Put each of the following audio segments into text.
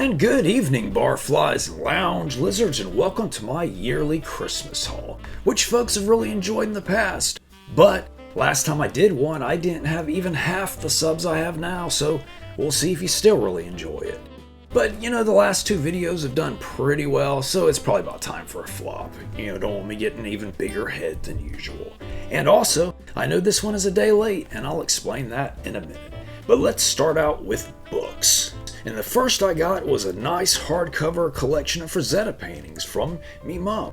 And good evening, barflies, lounge lizards, and welcome to my yearly Christmas haul, which folks have really enjoyed in the past. But last time I did one, I didn't have even half the subs I have now, so we'll see if you still really enjoy it. But you know, the last two videos have done pretty well, so it's probably about time for a flop. Don't want me getting an even bigger head than usual. And also, I know this one is a day late, and I'll explain that in a minute. But let's start out with books. And the first I got was a nice hardcover collection of Frazetta paintings from me mom.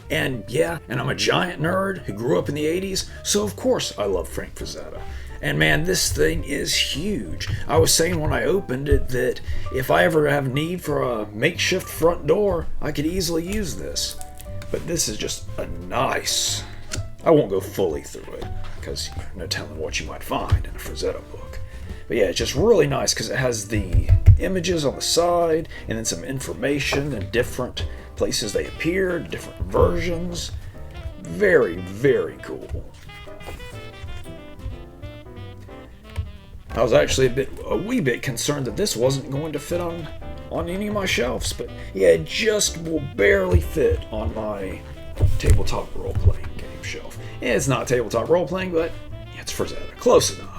And I'm a giant nerd who grew up in the 80s, so of course I love Frank Frazetta. And man, this thing is huge. I was saying when I opened it that if I ever have need for a makeshift front door, I could easily use this. But this is just a nice... I won't go fully through it, because you're no telling what you might find in a Frazetta book. But yeah, it's just really nice because it has the images on the side and then some information and different places they appeared, different versions. Very, very cool. I was actually a wee bit concerned that this wasn't going to fit on any of my shelves, but yeah, it just will barely fit on my tabletop role-playing game shelf. It's not tabletop role-playing, but it's Frazetta. Close enough.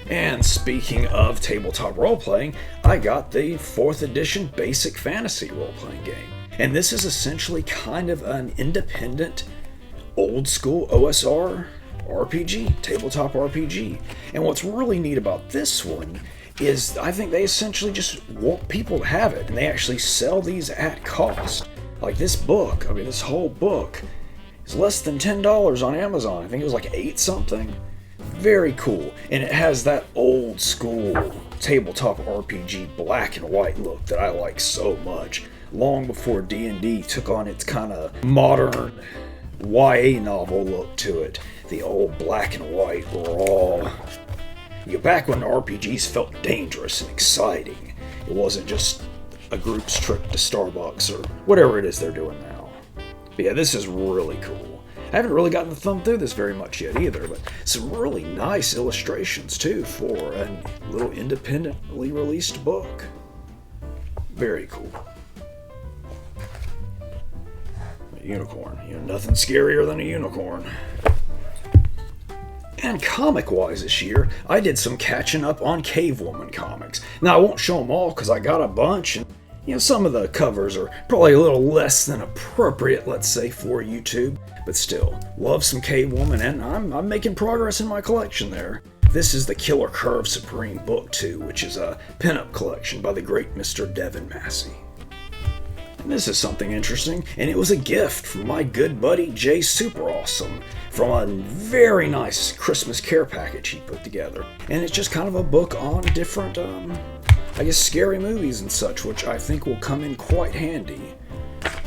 And speaking of tabletop role-playing, I got the 4th edition Basic Fantasy role-playing game. And this is essentially kind of an independent, old-school OSR RPG, tabletop RPG. And what's really neat about this one is I think they essentially just want people to have it, and they actually sell these at cost. Like this book, this whole book is less than $10 on Amazon. I think it was like 8 something. Very cool, and it has that old school tabletop RPG black and white look that I like so much, long before D&D took on its kind of modern YA novel look to it. The old black and white raw. Back when RPGs felt dangerous and exciting. It wasn't just a group's trip to Starbucks or whatever it is they're doing now. But yeah, this is really cool. I haven't really gotten to thumb through this very much yet either, but some really nice illustrations too for a little independently released book. Very cool. A unicorn. Nothing scarier than a unicorn. And comic-wise this year, I did some catching up on Cave Woman comics. Now, I won't show them all because I got a bunch, and some of the covers are probably a little less than appropriate, let's say, for YouTube. But still, love some Cave Woman, and I'm making progress in my collection there. This is the Killer Curve Supreme Book 2, which is a pinup collection by the great Mr. Devin Massey. And this is something interesting, and it was a gift from my good buddy Jay Super Awesome from a very nice Christmas care package he put together. And it's just kind of a book on different, scary movies and such, which I think will come in quite handy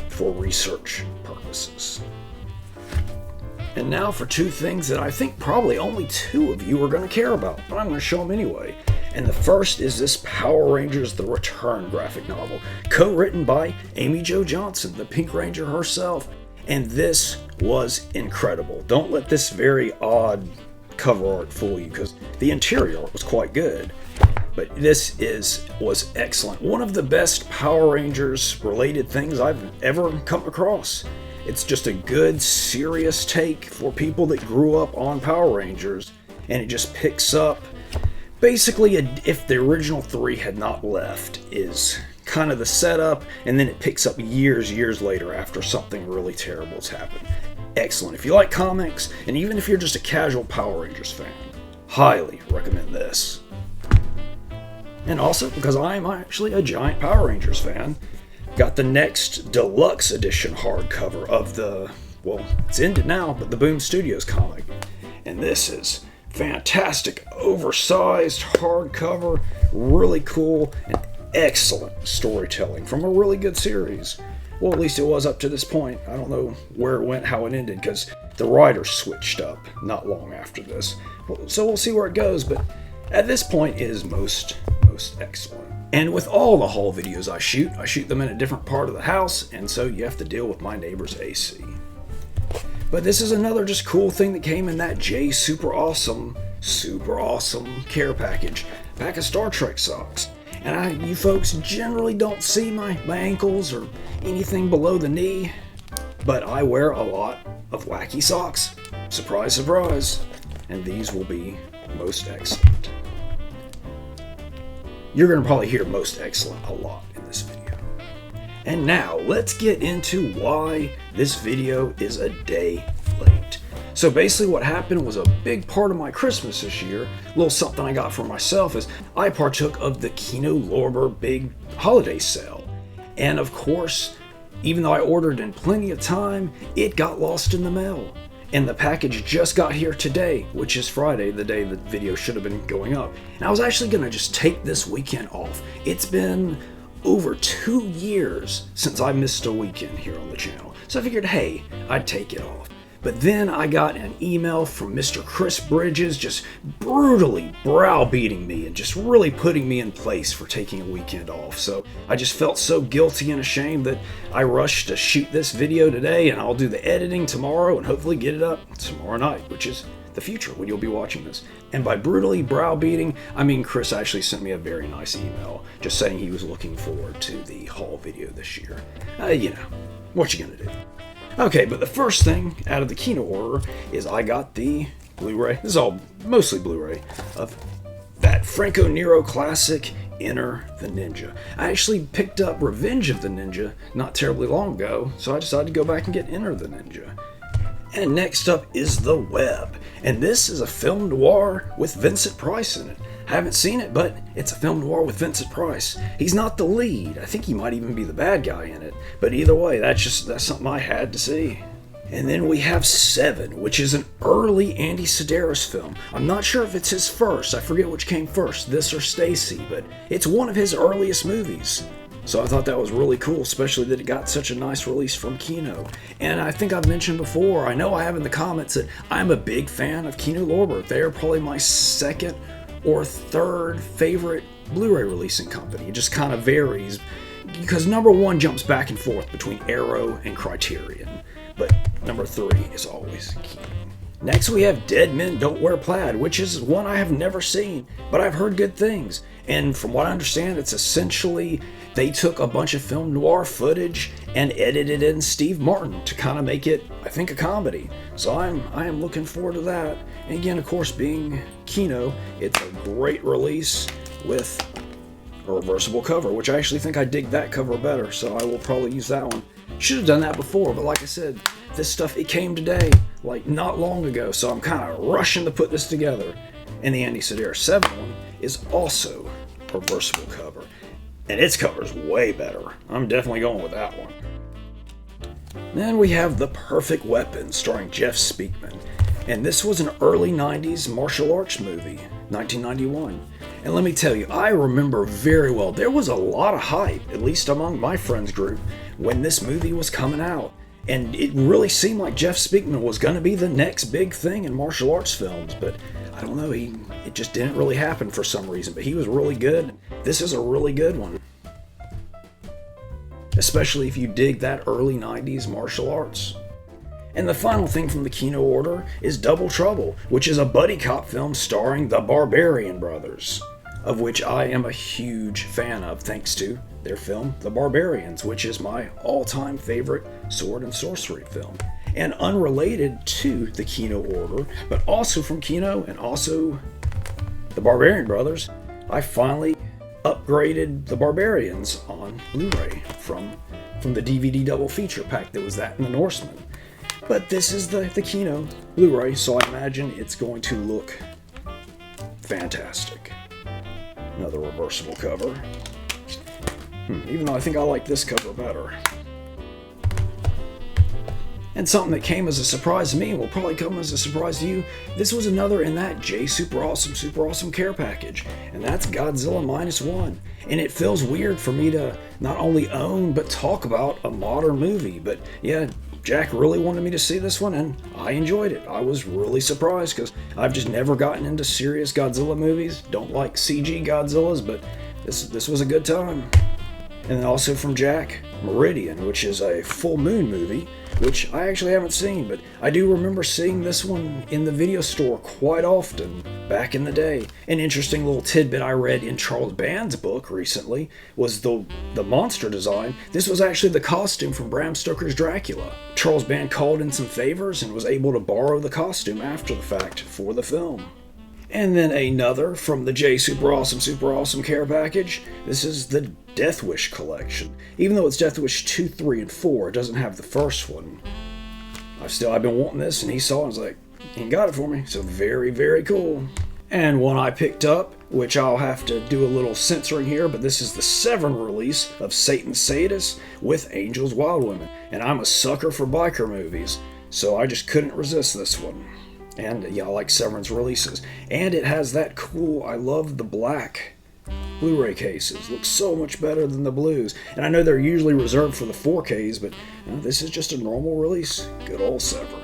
for research purposes. And now for two things that I think probably only 2 of you are going to care about, but I'm going to show them anyway. And the first is this Power Rangers The Return graphic novel, co-written by Amy Jo Johnson, the Pink Ranger herself. And this was incredible. Don't let this very odd cover art fool you, because the interior art was quite good. But this was excellent. One of the best Power Rangers related things I've ever come across. It's just a good, serious take for people that grew up on Power Rangers, and it just picks up, basically, if the original 3 had not left, is kind of the setup, and then it picks up years later after something really terrible has happened. Excellent. If you like comics, and even if you're just a casual Power Rangers fan, highly recommend this. And also, because I'm actually a giant Power Rangers fan, got the next deluxe edition hardcover of it's ended now, but the Boom Studios comic. And this is fantastic, oversized hardcover, really cool, and excellent storytelling from a really good series. Well, at least it was up to this point. I don't know where it went, how it ended, because the writer switched up not long after this. So we'll see where it goes, but at this point it is most excellent. And with all the haul videos I shoot them in a different part of the house, and so you have to deal with my neighbor's AC. But this is another just cool thing that came in that Jay Super Awesome care package. Pack of Star Trek socks. And you folks generally don't see my ankles or anything below the knee, but I wear a lot of wacky socks. Surprise, surprise. And these will be most excellent. You're going to probably hear most excellent a lot in this video. And now, let's get into why this video is a day late. So basically what happened was a big part of my Christmas this year, a little something I got for myself, is I partook of the Kino Lorber big holiday sale. And of course, even though I ordered in plenty of time, it got lost in the mail. And the package just got here today, which is Friday, the day the video should have been going up. And I was actually going to just take this weekend off. It's been over 2 years since I missed a weekend here on the channel. So I figured, hey, I'd take it off. But then I got an email from Mr. Chris Bridges just brutally browbeating me and just really putting me in place for taking a weekend off. So I just felt so guilty and ashamed that I rushed to shoot this video today, and I'll do the editing tomorrow and hopefully get it up tomorrow night, which is the future when you'll be watching this. And by brutally browbeating, I mean Chris actually sent me a very nice email just saying he was looking forward to the haul video this year. You know, what you gonna do? Okay, but the first thing out of the Kino order is I got the Blu-ray. This is all mostly Blu-ray of that Franco Nero classic, Enter the Ninja. I actually picked up Revenge of the Ninja not terribly long ago, so I decided to go back and get Enter the Ninja. And next up is The Web. And this is a film noir with Vincent Price in it. I haven't seen it, but it's a film noir with Vincent Price. He's not the lead. I think he might even be the bad guy in it. But either way, that's something I had to see. And then we have Seven, which is an early Andy Sedaris film. I'm not sure if it's his first. I forget which came first, this or Stacy, but it's one of his earliest movies. So I thought that was really cool, especially that it got such a nice release from Kino. And I think I've mentioned before, I know I have in the comments, that I'm a big fan of Kino Lorber. They're probably my second or third favorite Blu-ray releasing company. It just kind of varies, because number one jumps back and forth between Arrow and Criterion, but number three is always Kino. Next we have Dead Men Don't Wear Plaid, which is one I have never seen, but I've heard good things. And from what I understand, it's essentially they took a bunch of film noir footage and edited in Steve Martin to kind of make it, I think, a comedy. So I am looking forward to that. And again, of course, being Kino, it's a great release with a reversible cover, which I actually think I dig that cover better, so I will probably use that one. Should have done that before, but like I said, this stuff, it came today, like not long ago, so I'm kind of rushing to put this together. And the Andy Sedaris 7 one is also a reversible cover, and its cover is way better. I'm definitely going with that one. Then we have The Perfect Weapon, starring Jeff Speakman. And this was an early 90s martial arts movie, 1991. And let me tell you, I remember very well, there was a lot of hype, at least among my friends group, when this movie was coming out. And it really seemed like Jeff Speakman was going to be the next big thing in martial arts films, but I don't know, it just didn't really happen for some reason. But he was really good. This is a really good one, especially if you dig that early 90s martial arts. And the final thing from the Kino order is Double Trouble, which is a buddy cop film starring the Barbarian brothers, of which I am a huge fan of thanks to their film The Barbarians, which is my all-time favorite sword and sorcery film. And unrelated to the Kino order, but also from Kino and also the Barbarian brothers, I finally upgraded the Barbarians on Blu-ray from the DVD double feature pack that was that and the Norseman. But this is the Kino Blu-ray, so I imagine it's going to look fantastic. Another reversible cover. Even though I think I like this cover better. And something that came as a surprise to me and will probably come as a surprise to you, this was another in that J Super Awesome care package, and that's Godzilla -1. And it feels weird for me to not only own but talk about a modern movie, but yeah, Jack really wanted me to see this one, and I enjoyed it. I was really surprised because I've just never gotten into serious Godzilla movies. Don't like CG Godzillas, but this was a good time. And then also from Jack, Meridian, which is a full moon movie, which I actually haven't seen, but I do remember seeing this one in the video store quite often back in the day. An interesting little tidbit I read in Charles Band's book recently was the monster design. This was actually the costume from Bram Stoker's Dracula. Charles Band called in some favors and was able to borrow the costume after the fact for the film. And then another from the J Super Awesome care package. This is the Death Wish collection. Even though it's Death Wish 2, 3, and 4, it doesn't have the first one. I've been wanting this, and he saw it and was like, he got it for me. So very, very cool. And one I picked up, which I'll have to do a little censoring here, but this is the Severn release of Satan's Sadists with Angels Wild Women. And I'm a sucker for biker movies, so I just couldn't resist this one. And yeah, I like Severn's releases. And it has that cool, I love the black Blu-ray cases. Looks so much better than the blues. And I know they're usually reserved for the 4Ks, but this is just a normal release. Good old Severn.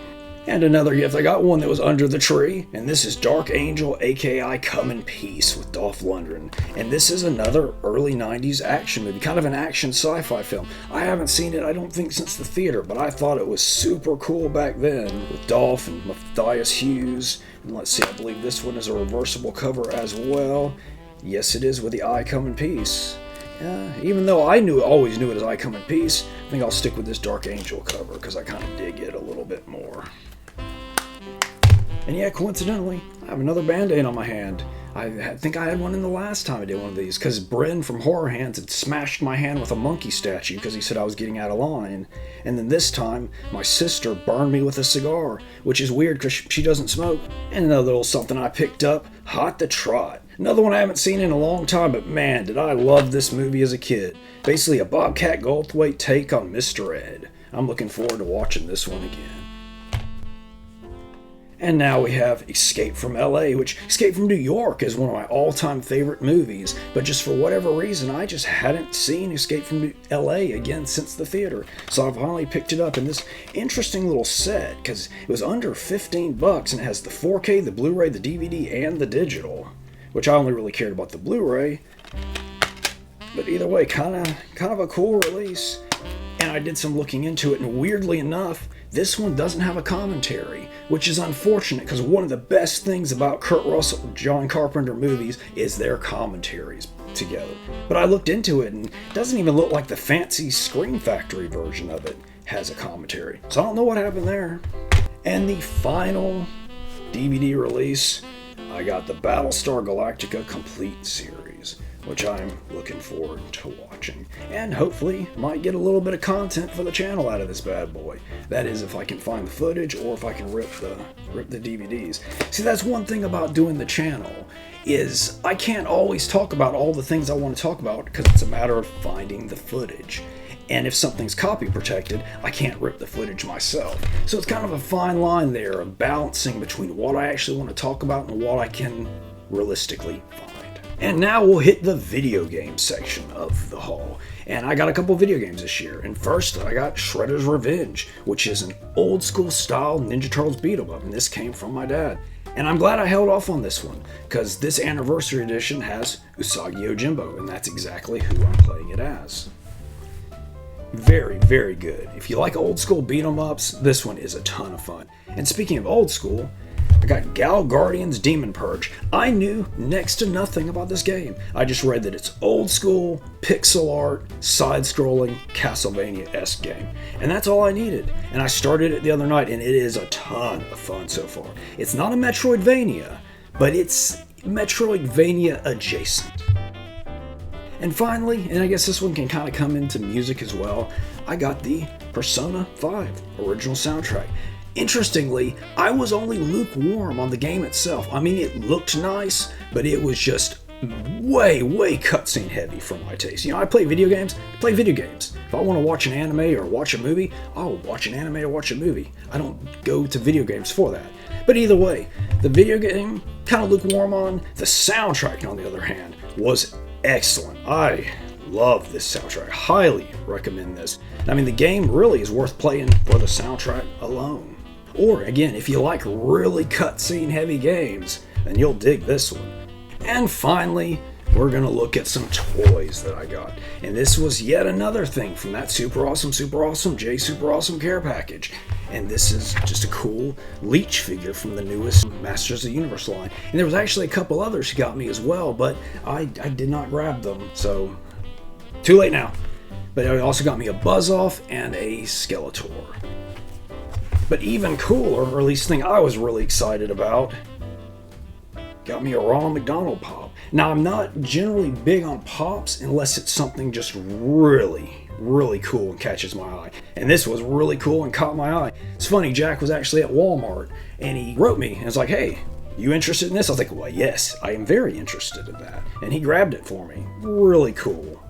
And another gift, I got one that was under the tree, and this is Dark Angel, aka Come in Peace with Dolph Lundgren. And this is another early 90s action movie, kind of an action sci-fi film. I haven't seen it, I don't think, since the theater, but I thought it was super cool back then with Dolph and Matthias Hughes. And let's see, I believe this one is a reversible cover as well. Yes, it is, with the I Come in Peace. Even though I always knew it as I Come in Peace, I think I'll stick with this Dark Angel cover because I kind of dig it a little bit more. And yeah, coincidentally, I have another Band-Aid on my hand. I think I had one in the last time I did one of these, because Bryn from Horror Hands had smashed my hand with a monkey statue because he said I was getting out of line. And then this time, my sister burned me with a cigar, which is weird because she doesn't smoke. And another little something I picked up, Hot to Trot. Another one I haven't seen in a long time, but man, did I love this movie as a kid. Basically a Bobcat Goldthwait take on Mr. Ed. I'm looking forward to watching this one again. And now we have Escape from LA, which Escape from New York is one of my all-time favorite movies, but just for whatever reason, I just hadn't seen Escape from LA again since the theater. So I finally picked it up in this interesting little set, because it was under $15 and it has the 4K, the Blu-ray, the DVD, and the digital, which I only really cared about the Blu-ray. But either way, kind of a cool release. And I did some looking into it, and weirdly enough, this one doesn't have a commentary, which is unfortunate because one of the best things about Kurt Russell, John Carpenter movies is their commentaries together. But I looked into it and it doesn't even look like the fancy Scream Factory version of it has a commentary. So I don't know what happened there. And the final DVD release, I got the Battlestar Galactica Complete series, which I'm looking forward to watching. And hopefully might get a little bit of content for the channel out of this bad boy. That is, if I can find the footage or if I can rip the DVDs. See, that's one thing about doing the channel, is I can't always talk about all the things I want to talk about because it's a matter of finding the footage. And if something's copy protected, I can't rip the footage myself. So it's kind of a fine line there of balancing between what I actually want to talk about and what I can realistically find. And now we'll hit the video game section of the haul. And I got a couple video games this year. And first, I got Shredder's Revenge, which is an old school style Ninja Turtles beat 'em up. And this came from my dad. And I'm glad I held off on this one, because this anniversary edition has Usagi Yojimbo, and that's exactly who I'm playing it as. Very, very good. If you like old school beat 'em ups, this one is a ton of fun. And speaking of old school, I got Gal Guardian's Demon Purge. I knew next to nothing about this game. I just read that it's old school, pixel art, side-scrolling, Castlevania-esque game. And that's all I needed. And I started it the other night, and it is a ton of fun so far. It's not a Metroidvania, but it's Metroidvania adjacent. And finally, and I guess this one can kind of come into music as well, I got the Persona 5 original soundtrack. Interestingly, I was only lukewarm on the game itself. I mean, it looked nice, but it was just way cutscene heavy for my taste. You know, I play video games. If I want to watch an anime or watch a movie, I'll watch an anime or watch a movie. I don't go to video games for that. But either way, the video game, kind of lukewarm on. The soundtrack, on the other hand, was excellent. I love this soundtrack. Highly recommend this. I mean, the game really is worth playing for the soundtrack alone. Or, again, if you like really cutscene heavy games, then you'll dig this one. And finally, we're gonna look at some toys that I got. And this was yet another thing from that super awesome J Super Awesome care package. And this is just a cool Leech figure from the newest Masters of the Universe line. And there was actually a couple others who got me as well, but I did not grab them, so too late now. But it also got me a Buzz-Off and a Skeletor. But even cooler, or at least thing I was really excited about, got me a Ronald McDonald pop. Now, I'm not generally big on pops unless it's something just really cool and catches my eye. And this was really cool and caught my eye. It's funny, Jack was actually at Walmart and he wrote me and was like, hey, you interested in this? I was like, well, yes, I am very interested in that. And he grabbed it for me. Really cool.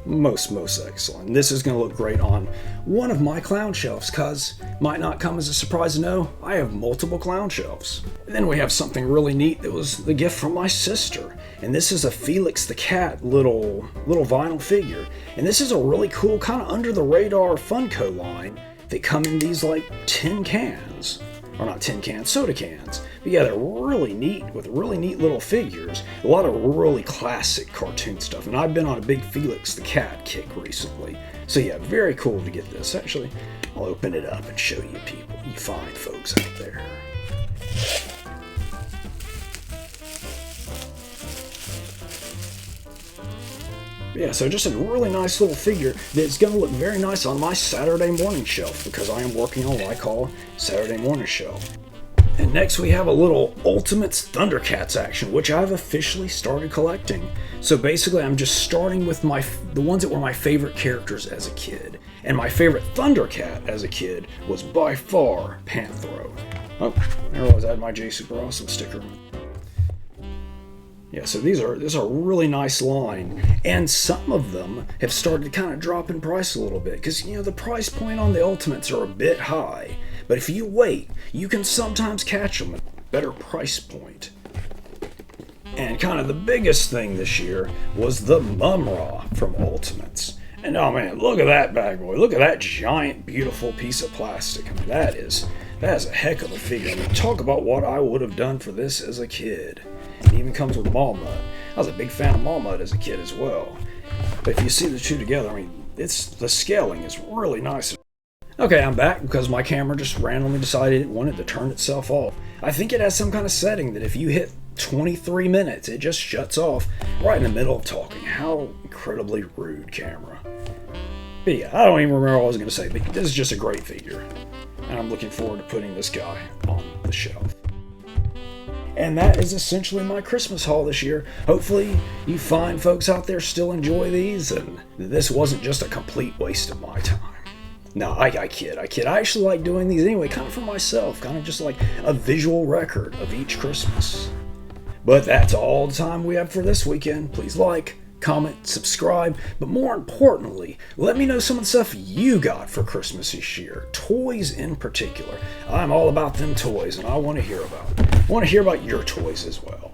Most excellent. This is going to look great on one of my clown shelves, cause might not come as a surprise to know I have multiple clown shelves. And then we have something really neat that was the gift from my sister, and this is a Felix the Cat little vinyl figure. And this is a really cool kind of under the radar Funko line that come in these like tin cans. Or not tin cans, soda cans. But yeah, they're really neat with really neat little figures. A lot of really classic cartoon stuff. And I've been on a big Felix the Cat kick recently. So yeah, very cool to get this. Actually, I'll open it up and show you people, you fine folks out there. Yeah, so just a really nice little figure that's going to look very nice on my Saturday morning shelf because I am working on what I call Saturday morning shelf. And next we have a little Ultimates Thundercats action, which I've officially started collecting. So basically I'm just starting with the ones that were my favorite characters as a kid. And my favorite Thundercat as a kid was by far Panthro. Oh, I realized I had my J Super Awesome sticker. Yeah, so this is a really nice line, and some of them have started to kind of drop in price a little bit, because, you know, the price point on the Ultimates are a bit high, but if you wait, you can sometimes catch them at a better price point. And kind of the biggest thing this year was the Mum-Ra from Ultimates. And oh man, look at that bad boy, look at that giant, beautiful piece of plastic. I mean, that is a heck of a figure. I mean, talk about what I would have done for this as a kid. It even comes with Mall Mud. I was a big fan of Mall Mud as a kid as well. But if you see the two together, I mean, the scaling is really nice. Okay, I'm back because my camera just randomly decided it wanted to turn itself off. I think it has some kind of setting that if you hit 23 minutes, it just shuts off right in the middle of talking. How incredibly rude, camera. But yeah, I don't even remember what I was going to say, but this is just a great figure. And I'm looking forward to putting this guy on the shelf. And that is essentially my Christmas haul this year. Hopefully you fine folks out there still enjoy these, and this wasn't just a complete waste of my time. No, I kid. I actually like doing these anyway, kind of for myself, kind of just like a visual record of each Christmas. But that's all the time we have for this weekend. Please like, comment, subscribe, but more importantly, let me know some of the stuff you got for Christmas this year. Toys in particular. I'm all about them toys, and I want to hear about your toys as well.